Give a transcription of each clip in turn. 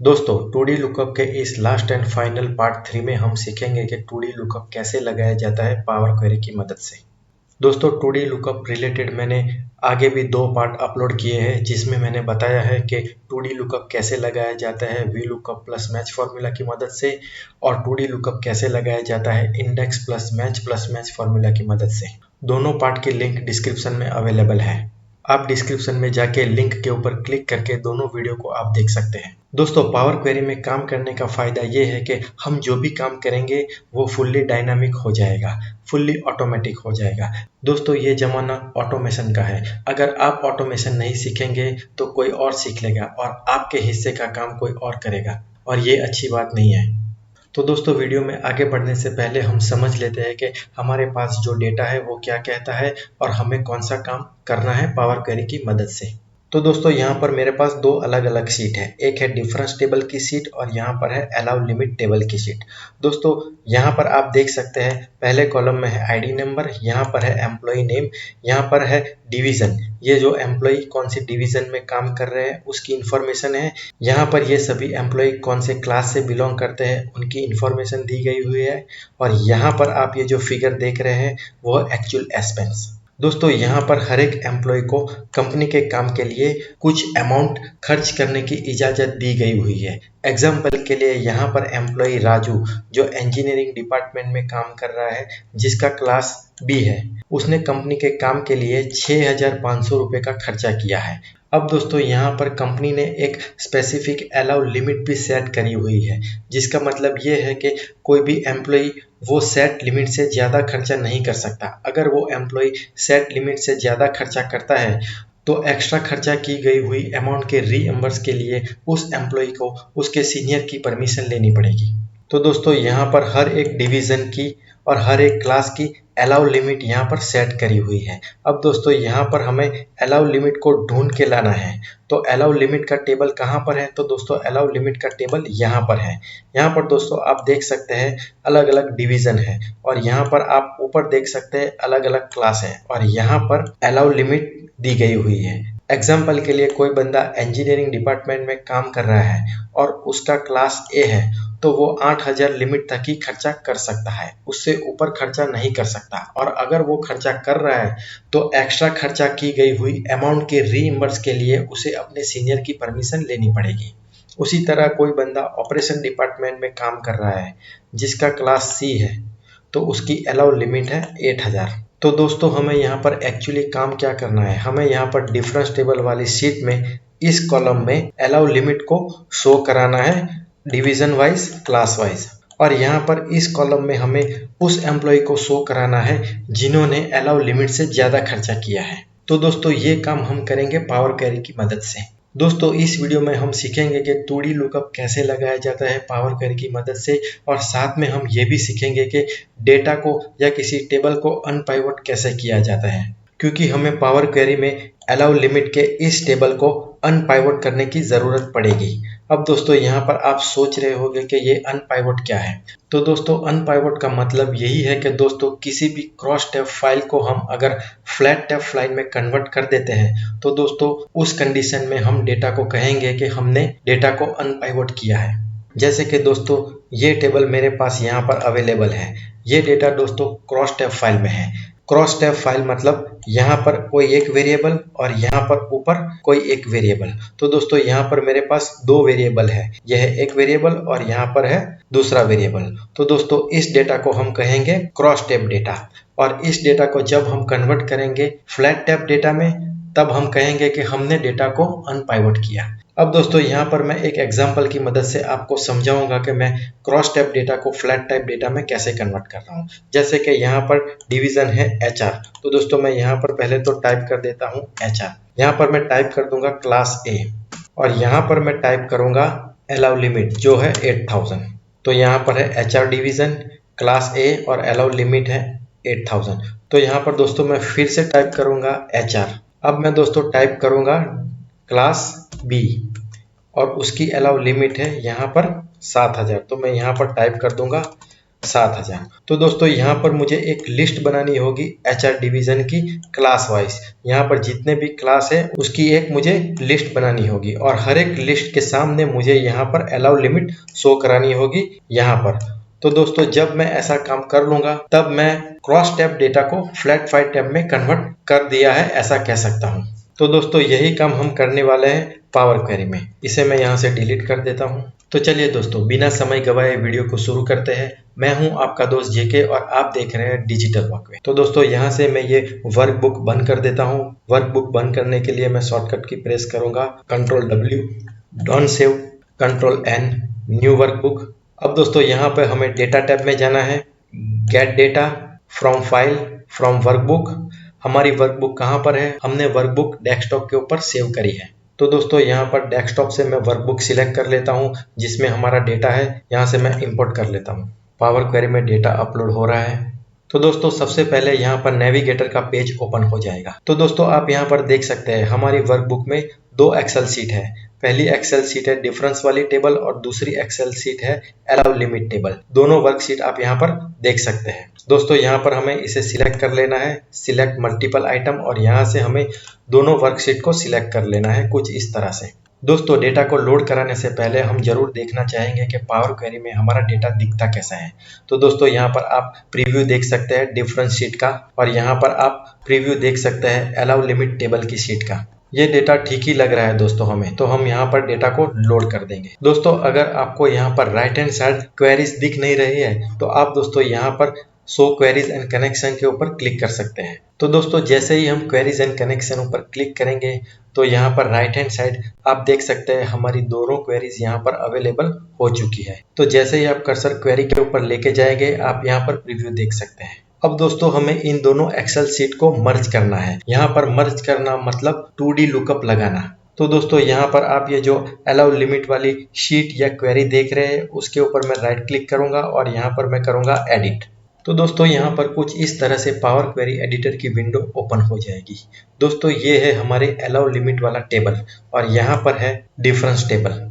दोस्तों 2D lookup के इस लास्ट एंड फाइनल पार्ट 3 में हम सीखेंगे कि 2D लुकअप कैसे लगाया जाता है पावर क्वेरी की मदद से। दोस्तों 2D लुकअप रिलेटेड मैंने आगे भी 2 पार्ट अपलोड किए हैं जिसमें मैंने बताया है कि 2D लुकअप कैसे लगाया जाता है V lookup plus match formula की मदद से, और 2D लुकअप कैसे लगाया जाता है इंडेक्स प्लस मैच फार्मूला की मदद से। दोनों पार्ट की लिंक डिस्क्रिप्शन में अवेलेबल है। आप डिस्क्रिप्शन में जाके लिंक के ऊपर क्लिक करके दोनों वीडियो को आप देख सकते हैं। दोस्तों पावर क्वेरी में काम करने का फायदा ये है कि हम जो भी काम करेंगे वो फुल्ली डायनामिक हो जाएगा, फुल्ली ऑटोमेटिक हो जाएगा। दोस्तों ये जमाना ऑटोमेशन का है। अगर आप ऑटोमेशन नहीं सीखेंगे तो कोई और सीख लेगा और आपके हिस्से का काम कोई और करेगा, और ये अच्छी बात नहीं है। तो दोस्तों वीडियो में आगे बढ़ने से पहले हम समझ लेते हैं कि हमारे पास जो डेटा है वो क्या कहता है और हमें कौन सा काम करना है पावर क्वेरी की मदद से। तो दोस्तों यहाँ पर मेरे पास दो अलग अलग शीट है, एक है डिफरेंस टेबल की शीट और यहाँ पर है अलाउ लिमिट टेबल की शीट। दोस्तों यहाँ पर आप देख सकते हैं पहले कॉलम में है आईडी नंबर, यहाँ पर है एम्प्लॉय नेम, यहाँ पर है डिवीजन, ये जो एम्प्लॉय कौन सी डिवीजन में काम कर रहे हैं उसकी इंफॉर्मेशन है। यहाँ पर ये सभी एम्प्लॉय कौन से क्लास से बिलोंग करते हैं उनकी इंफॉर्मेशन दी गई हुई है, और यहाँ पर आप ये जो फिगर देख रहे हैं वो एक्चुअल एक्सपेंस। दोस्तों यहाँ पर हर एक एम्प्लॉय को कंपनी के काम के लिए कुछ अमाउंट खर्च करने की इजाज़त दी गई हुई है। एग्जाम्पल के लिए यहाँ पर एम्प्लॉय राजू जो इंजीनियरिंग डिपार्टमेंट में काम कर रहा है, जिसका क्लास बी है, उसने कंपनी के काम के लिए 6,500 रुपये का खर्चा किया है। अब दोस्तों यहाँ पर कंपनी ने एक स्पेसिफिक अलाउ लिमिट भी सेट करी हुई है, जिसका मतलब ये है कि कोई भी एम्प्लॉय वो सेट लिमिट से ज़्यादा खर्चा नहीं कर सकता। अगर वो एम्प्लॉय सेट लिमिट से ज़्यादा खर्चा करता है तो एक्स्ट्रा खर्चा की गई हुई अमाउंट के रीइंबर्स के लिए उस एम्प्लॉय को उसके सीनियर की परमिशन लेनी पड़ेगी। तो दोस्तों यहाँ पर हर एक डिवीज़न की और हर एक क्लास की अलाउ लिमिट यहाँ पर सेट करी हुई है। अब दोस्तों यहाँ पर हमें अलाउ लिमिट को ढूंढ के लाना है। तो अलाउ लिमिट का टेबल कहाँ पर है? तो दोस्तों अलाउ लिमिट का टेबल यहाँ पर है। यहाँ पर दोस्तों आप देख सकते हैं अलग अलग डिवीज़न है, और यहाँ पर आप ऊपर देख सकते हैं अलग अलग क्लास है, और यहाँ पर अलाउ लिमिट दी गई हुई है। एग्जाम्पल के लिए कोई बंदा इंजीनियरिंग डिपार्टमेंट में काम कर रहा है और उसका क्लास ए है, तो वो 8,000 लिमिट तक ही खर्चा कर सकता है, उससे ऊपर खर्चा नहीं कर सकता। और अगर वो खर्चा कर रहा है तो एक्स्ट्रा खर्चा की गई हुई अमाउंट के रीइंबर्स के लिए उसे अपने सीनियर की परमिशन लेनी पड़ेगी। उसी तरह कोई बंदा ऑपरेशन डिपार्टमेंट में काम कर रहा है जिसका क्लास सी है, तो उसकी अलाउ लिमिट है 8,000। तो दोस्तों हमें यहाँ पर एक्चुअली काम क्या करना है, हमें यहाँ पर डिफरेंस टेबल वाली शीट में इस कॉलम में अलाउ लिमिट को शो कराना है डिवीजन वाइज, क्लास वाइज, और यहाँ पर इस कॉलम में हमें उस एम्प्लॉय को शो कराना है जिन्होंने अलाउ लिमिट से ज़्यादा खर्चा किया है। तो दोस्तों ये काम हम करेंगे पावर क्वेरी की मदद से। दोस्तों इस वीडियो में हम सीखेंगे कि 2D लुकअप कैसे लगाया जाता है पावर क्वेरी की मदद से, और साथ में हम ये भी सीखेंगे कि डेटा को या किसी टेबल को अनपाइवट कैसे किया जाता है, क्योंकि हमें पावर क्वेरी में अलाउ लिमिट के इस टेबल को अनपाइवट करने की ज़रूरत पड़ेगी। अब दोस्तों यहाँ पर आप सोच रहे होंगे कि ये अनपाइवट क्या है। तो दोस्तों अनपाइवट का मतलब यही है कि दोस्तों किसी भी क्रॉस टैब फाइल को हम अगर फ्लैट टैब फाइल में कन्वर्ट कर देते हैं तो दोस्तों उस कंडीशन में हम डेटा को कहेंगे कि हमने डेटा को अनपाइवट किया है। जैसे कि दोस्तों ये टेबल मेरे पास यहाँ पर अवेलेबल है, ये डेटा दोस्तों क्रॉस टैब फाइल में है। क्रॉस टैब फाइल मतलब यहाँ पर कोई एक वेरिएबल और यहाँ पर ऊपर कोई एक वेरिएबल। तो दोस्तों यहाँ पर मेरे पास दो वेरिएबल है, यह है एक वेरिएबल और यहाँ पर है दूसरा वेरिएबल। तो दोस्तों इस डेटा को हम कहेंगे क्रॉस टैब डेटा, और इस डेटा को जब हम कन्वर्ट करेंगे फ्लैट टैब डेटा में तब हम कहेंगे कि हमने डेटा को अनपाइवट किया। अब दोस्तों यहाँ पर मैं एक एग्जांपल की मदद से आपको समझाऊंगा कि मैं क्रॉस टाइप डेटा को फ्लैट टाइप डेटा में कैसे कन्वर्ट कर रहा हूँ। जैसे कि यहाँ पर डिवीजन है HR, तो दोस्तों मैं यहाँ पर पहले तो टाइप कर देता हूँ HR। यहाँ पर मैं टाइप कर दूंगा क्लास A, और यहाँ पर मैं टाइप करूंगा अलाउ लिमिट जो है 8,000। तो यहाँ पर है HR डिवीजन, क्लास A और अलाउ लिमिट है 8,000। तो यहाँ पर दोस्तों मैं फिर से टाइप करूंगा HR। अब मैं दोस्तों टाइप करूंगा क्लास B और उसकी अलाउ लिमिट है यहाँ पर 7,000। तो मैं यहाँ पर टाइप कर दूंगा 7000। तो दोस्तों यहाँ पर मुझे एक लिस्ट बनानी होगी HR डिवीजन की क्लास वाइज। यहाँ पर जितने भी क्लास है उसकी एक मुझे लिस्ट बनानी होगी और हर एक लिस्ट के सामने मुझे यहाँ पर अलाउ लिमिट शो करानी होगी यहाँ पर। तो दोस्तों जब मैं ऐसा काम कर लूंगा तब मैं क्रॉस टैब डेटा को फ्लैट फाइल टैब में कन्वर्ट कर दिया है, ऐसा कह सकता हूँ। तो दोस्तों यही काम हम करने वाले हैं पावर क्वेरी में। इसे मैं यहाँ से डिलीट कर देता हूँ। तो चलिए दोस्तों बिना समय गवाए वीडियो को शुरू करते हैं। मैं हूं आपका दोस्त जेके और आप देख रहे हैं डिजिटल वॉकवे। तो दोस्तों यहाँ से मैं ये वर्कबुक बंद कर देता हूं। वर्कबुक बंद करने के लिए मैं शॉर्टकट की प्रेस करूंगा, Ctrl+W, don't save, Ctrl+N, new workbook. अब दोस्तों यहाँ पे हमें डेटा टैब में जाना है, gate data from file from workbook. हमारी वर्कबुक कहाँ पर है? हमने वर्कबुक डेस्कटॉप के ऊपर सेव करी है। तो दोस्तों यहाँ पर डेस्कटॉप से मैं वर्कबुक सिलेक्ट कर लेता हूँ जिसमें हमारा डेटा है। यहाँ से मैं इंपोर्ट कर लेता हूँ। पावर क्वेरी में डेटा अपलोड हो रहा है। तो दोस्तों सबसे पहले यहाँ पर नेविगेटर का पेज ओपन हो जाएगा। तो दोस्तों आप यहाँ पर देख सकते हैं हमारी वर्कबुक में दो एक्सेल सीट है। पहली एक्सेल सीट है डिफरेंस वाली टेबल और दूसरी एक्सेल सीट है अलाउ लिमिट टेबल। दोनों वर्कशीट आप यहाँ पर देख सकते हैं। दोस्तों यहाँ पर हमें इसे सिलेक्ट कर लेना है, सिलेक्ट मल्टीपल आइटम, और यहाँ से हमें दोनों वर्कशीट को सिलेक्ट कर लेना है कुछ इस तरह से। दोस्तों डेटा को लोड कराने से पहले हम जरूर देखना चाहेंगे कि पावर क्वेरी में हमारा डेटा दिखता कैसा है। तो दोस्तों यहाँ पर आप प्रीव्यू देख सकते हैं डिफरेंस शीट का, और यहाँ पर आप प्रीव्यू देख सकते हैं अलाउ लिमिट टेबल की शीट का। ये डेटा ठीक ही लग रहा है दोस्तों हमें, तो हम यहाँ पर डेटा को लोड कर देंगे। दोस्तों अगर आपको यहाँ पर राइट हैंड साइड क्वेरीज दिख नहीं रही है तो आप दोस्तों यहाँ पर शो क्वेरीज एंड कनेक्शन के ऊपर क्लिक कर सकते हैं। तो दोस्तों जैसे ही हम क्वेरीज एंड कनेक्शन ऊपर क्लिक करेंगे तो यहाँ पर राइट हैंड साइड आप देख सकते हैं हमारी दोनों क्वेरीज यहाँ पर अवेलेबल हो चुकी है। तो जैसे ही आप कर्सर क्वेरी के ऊपर लेके जाएंगे आप यहाँ पर प्रीव्यू देख सकते हैं। अब दोस्तों हमें इन दोनों एक्सेल सीट को मर्ज करना है। यहाँ पर मर्ज करना मतलब 2D लुकअप लगाना। तो दोस्तों यहाँ पर आप ये जो अलाउ लिमिट वाली शीट या क्वेरी देख रहे हैं उसके ऊपर मैं राइट क्लिक करूंगा और यहाँ पर मैं करूंगा एडिट। तो दोस्तों यहाँ पर कुछ इस तरह से पावर क्वेरी एडिटर की विंडो ओपन हो जाएगी। दोस्तों ये है हमारे अलाउ लिमिट वाला टेबल और यहाँ पर है डिफरेंस टेबल।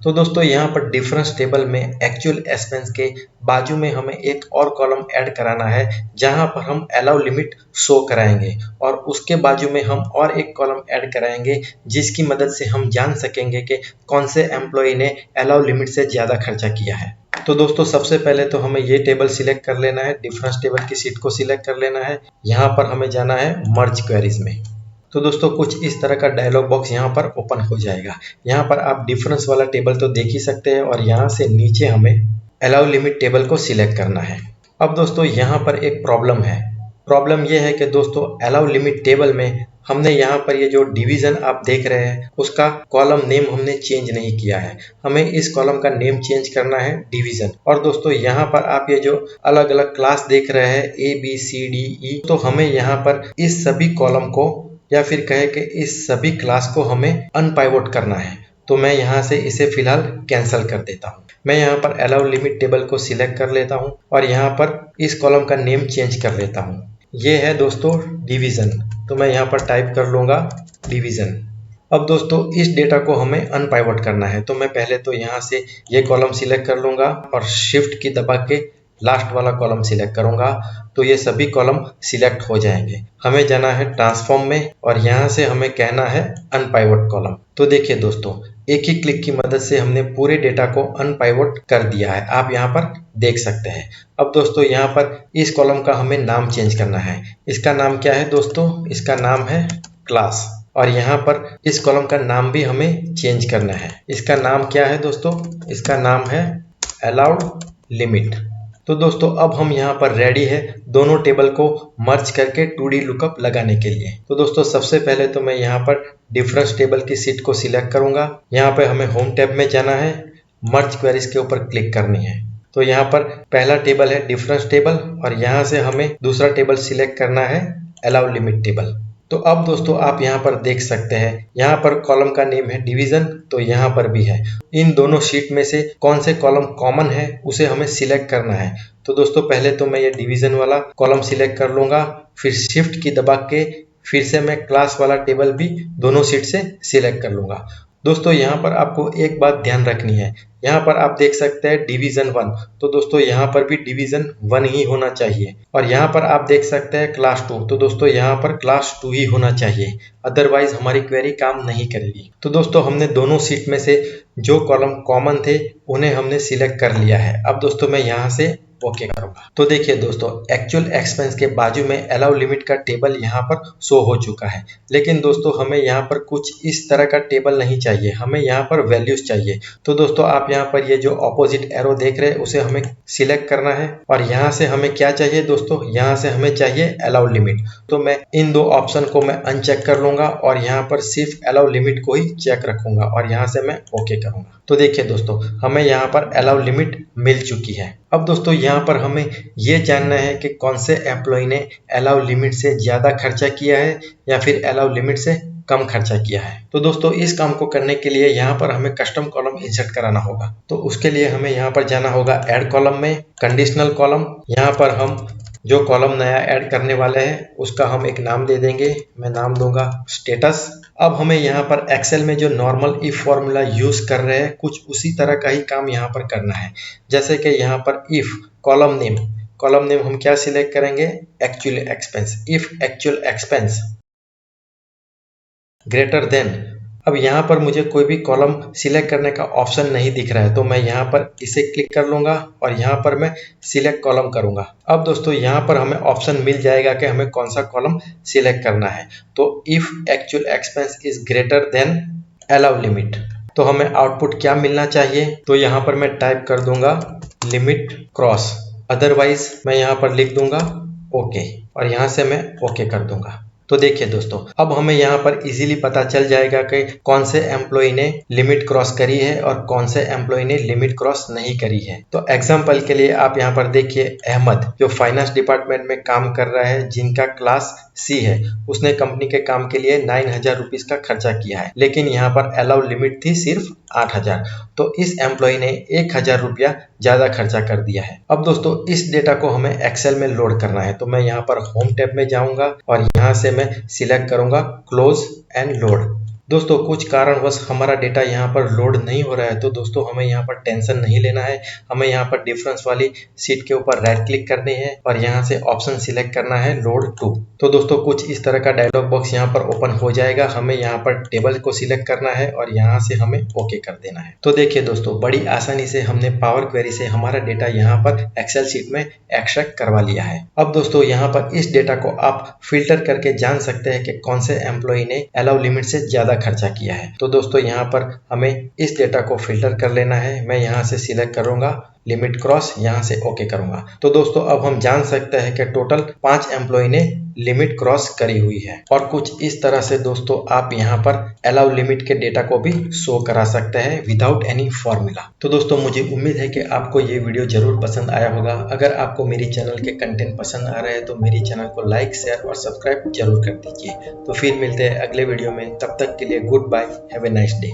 तो दोस्तों यहाँ पर डिफरेंस टेबल में एक्चुअल एक्सपेंस के बाजू में हमें एक और कॉलम ऐड कराना है जहाँ पर हम अलाउ लिमिट शो कराएंगे, और उसके बाजू में हम और एक कॉलम ऐड कराएंगे जिसकी मदद से हम जान सकेंगे कि कौन से एम्प्लॉय ने अलाउ लिमिट से ज़्यादा खर्चा किया है। तो दोस्तों सबसे पहले तो हमें ये टेबल सिलेक्ट कर लेना है, डिफरेंस टेबल की सीट को सिलेक्ट कर लेना है। यहाँ पर हमें जाना है मर्ज क्वेरीज में। तो दोस्तों कुछ इस तरह का डायलॉग बॉक्स यहाँ पर ओपन हो जाएगा। यहाँ पर आप डिफरेंस वाला टेबल तो देख ही सकते हैं और यहाँ से नीचे हमें अलाउ लिमिट टेबल को सिलेक्ट करना है। अब दोस्तों यहाँ पर एक प्रॉब्लम है। प्रॉब्लम यह है कि दोस्तों अलाउ लिमिट टेबल में हमने यहाँ पर ये जो डिवीजन आप देख रहे हैं उसका कॉलम नेम हमने चेंज नहीं किया है। हमें इस कॉलम का नेम चेंज करना है डिवीजन। और दोस्तों यहाँ पर आप ये जो अलग अलग क्लास देख रहे हैं ABCDE, तो हमें यहाँ पर इस सभी कॉलम को या फिर कहे कि इस सभी क्लास को हमें अनपाइवोट करना है। तो मैं यहाँ से इसे फिलहाल कैंसिल कर देता हूँ। मैं यहाँ पर अलाउ लिमिट टेबल को सिलेक्ट कर लेता हूँ और यहाँ पर इस कॉलम का नेम चेंज कर लेता हूँ। ये है दोस्तों डिवीजन, तो मैं यहाँ पर टाइप कर लूँगा डिवीजन। अब दोस्तों इस डेटा को हमें अनपाइवोट करना है, तो मैं पहले तो यहाँ से ये कॉलम सिलेक्ट कर लूँगा और शिफ्ट की दबा के लास्ट वाला कॉलम सिलेक्ट करूंगा, तो ये सभी कॉलम सिलेक्ट हो जाएंगे। हमें जाना है ट्रांसफॉर्म में और यहाँ से हमें कहना है अनपाइवोट कॉलम। तो देखिए दोस्तों एक ही क्लिक की मदद से हमने पूरे डेटा को अनपाइवोट कर दिया है, आप यहाँ पर देख सकते हैं। अब दोस्तों यहाँ पर इस कॉलम का हमें नाम चेंज करना है। इसका नाम क्या है दोस्तों? इसका नाम है क्लास। और यहाँ पर इस कॉलम का नाम भी हमें चेंज करना है। इसका नाम क्या है दोस्तों? इसका नाम है अलाउड लिमिट। तो दोस्तों अब हम यहाँ पर रेडी है दोनों टेबल को मर्ज करके 2D लुकअप लगाने के लिए। तो दोस्तों सबसे पहले तो मैं यहाँ पर डिफरेंस टेबल की सीट को सिलेक्ट करूंगा। यहाँ पे हमें होम टैब में जाना है, मर्ज क्वेरीज के ऊपर क्लिक करनी है। तो यहाँ पर पहला टेबल है डिफरेंस टेबल और यहाँ से हमें दूसरा टेबल सिलेक्ट करना है अलाउ लिमिट टेबल। तो अब दोस्तों आप यहाँ पर देख सकते हैं यहाँ पर कॉलम का नेम है डिवीजन, तो यहाँ पर भी है। इन दोनों शीट में से कौन से कॉलम कॉमन है उसे हमें सिलेक्ट करना है। तो दोस्तों पहले तो मैं ये डिवीजन वाला कॉलम सिलेक्ट कर लूंगा, फिर शिफ्ट की दबा के फिर से मैं क्लास वाला टेबल भी दोनों शीट से सिलेक्ट कर लूंगा दोस्तों यहाँ पर आपको एक बात ध्यान रखनी है, यहाँ पर आप देख सकते हैं डिवीजन 1, तो दोस्तों यहाँ पर भी डिवीजन 1 ही होना चाहिए। और यहाँ पर आप देख सकते हैं क्लास 2, तो दोस्तों यहाँ पर क्लास 2 ही होना चाहिए, अदरवाइज हमारी क्वेरी काम नहीं करेगी। तो दोस्तों हमने दोनों सीट में से जो कॉलम कॉमन थे उन्हें हमने सिलेक्ट कर लिया है। अब दोस्तों मैं यहाँ से ओके करूंगा। तो देखिए दोस्तों, एक्चुअल एक्सपेंस के बाजू में अलाउ लिमिट का टेबल यहाँ पर शो हो चुका है, लेकिन दोस्तों हमें यहाँ पर कुछ इस तरह का टेबल नहीं चाहिए, हमें यहाँ पर वैल्यूज चाहिए। तो दोस्तों आप यहाँ पर ये जो ऑपोजिट एरो देख रहे हैं उसे हमें सिलेक्ट करना है, और यहाँ से हमें क्या चाहिए दोस्तों, यहाँ से हमें चाहिए अलाउ लिमिट। तो मैं इन दो ऑप्शन को मैं अनचेक कर लूंगा और यहाँ पर सिर्फ अलाउ लिमिट को ही चेक रखूंगा और यहाँ से मैं ओके करूंगा। तो देखिए दोस्तों, हमें यहाँ पर अलाउ लिमिट मिल चुकी है। अब दोस्तों यहाँ पर हमें ये जानना है कि कौन से एम्प्लॉय ने अलाउ लिमिट से ज़्यादा खर्चा किया है या फिर अलाउ लिमिट से कम खर्चा किया है। तो दोस्तों इस काम को करने के लिए यहाँ पर हमें कस्टम कॉलम इंसर्ट कराना होगा। तो उसके लिए हमें यहाँ पर जाना होगा ऐड कॉलम में, कंडीशनल कॉलम। यहाँ पर हम जो कॉलम नया ऐड करने वाले हैं उसका हम एक नाम दे देंगे, मैं नाम दूंगा स्टेटस। अब हमें यहाँ पर एक्सेल में जो नॉर्मल इफ फॉर्मूला यूज कर रहे हैं कुछ उसी तरह का ही काम यहाँ पर करना है। जैसे कि यहाँ पर इफ कॉलम नेम हम क्या सिलेक्ट करेंगे, actual expense. If actual expense greater than, अब यहाँ पर मुझे कोई भी कॉलम सिलेक्ट करने का ऑप्शन नहीं दिख रहा है, तो मैं यहाँ पर इसे क्लिक कर लूंगा और यहाँ पर मैं सिलेक्ट कॉलम करूंगा। अब दोस्तों यहाँ पर हमें ऑप्शन मिल जाएगा कि हमें कौन सा कॉलम सिलेक्ट करना है। तो if actual expense is greater than allow limit, तो हमें आउटपुट क्या मिलना चाहिए, तो यहाँ पर मैं टाइप कर दूंगा लिमिट क्रॉस, अदरवाइज मैं यहाँ पर लिख दूंगा ओके और यहाँ से मैं ओके कर दूंगा। तो देखिए दोस्तों, अब हमें यहाँ पर इजीली पता चल जाएगा कि कौन से एम्प्लॉय ने लिमिट क्रॉस करी है और कौन से एम्प्लॉय ने लिमिट क्रॉस नहीं करी है। तो एग्जांपल के लिए आप यहाँ पर देखिए, अहमद जो फाइनेंस डिपार्टमेंट में काम कर रहा है, जिनका क्लास सी है, उसने कंपनी के काम के लिए 9,000 रुपीज का खर्चा किया है, लेकिन यहाँ पर अलाउ लिमिट थी सिर्फ 8,000। तो इस एम्प्लॉय ने 1,000 रुपया ज्यादा खर्चा कर दिया है। अब दोस्तों इस डेटा को हमें एक्सेल में लोड करना है, तो मैं यहाँ पर होम टैब में जाऊंगा और यहाँ से मैं सिलेक्ट करूंगा क्लोज एंड लोड। दोस्तों कुछ कारणवश हमारा डेटा यहाँ पर लोड नहीं हो रहा है, तो दोस्तों हमें यहाँ पर टेंशन नहीं लेना है। हमें यहाँ पर डिफरेंस वाली सीट के ऊपर राइट क्लिक करनी है और यहाँ से ऑप्शन सिलेक्ट करना है लोड टू। तो दोस्तों कुछ इस तरह का डायलॉग बॉक्स यहाँ पर ओपन हो जाएगा। हमें यहाँ पर टेबल को सिलेक्ट करना है और यहाँ से हमें ओके कर देना है। तो देखिए दोस्तों, बड़ी आसानी से हमने पावर क्वेरी से हमारा डेटा यहाँ पर एक्सेल शीट में एक्सट्रैक्ट करवा लिया है। अब दोस्तों यहाँ पर इस डेटा को आप फिल्टर करके जान सकते हैं कि कौन से एम्प्लॉय ने अलाउ लिमिट से ज्यादा खर्चा किया है। तो दोस्तों यहाँ पर हमें इस डेटा को फिल्टर कर लेना है। मैं यहाँ से सिलेक्ट करूंगा लिमिट क्रॉस, यहाँ से ओके करूंगा। तो दोस्तों अब हम जान सकते हैं कि टोटल 5 एम्प्लॉय ने लिमिट क्रॉस करी हुई है। और कुछ इस तरह से दोस्तों आप यहाँ पर अलाउ लिमिट के डेटा को भी शो करा सकते हैं विदाउट एनी फॉर्मूला। तो दोस्तों मुझे उम्मीद है कि आपको ये वीडियो जरूर पसंद आया होगा। अगर आपको मेरी चैनल के कंटेंट पसंद आ रहे हैं तो मेरी चैनल को लाइक, शेयर और सब्सक्राइब जरूर कर दीजिए। तो फिर मिलते हैं अगले वीडियो में, तब तक के लिए good bye, have a nice day.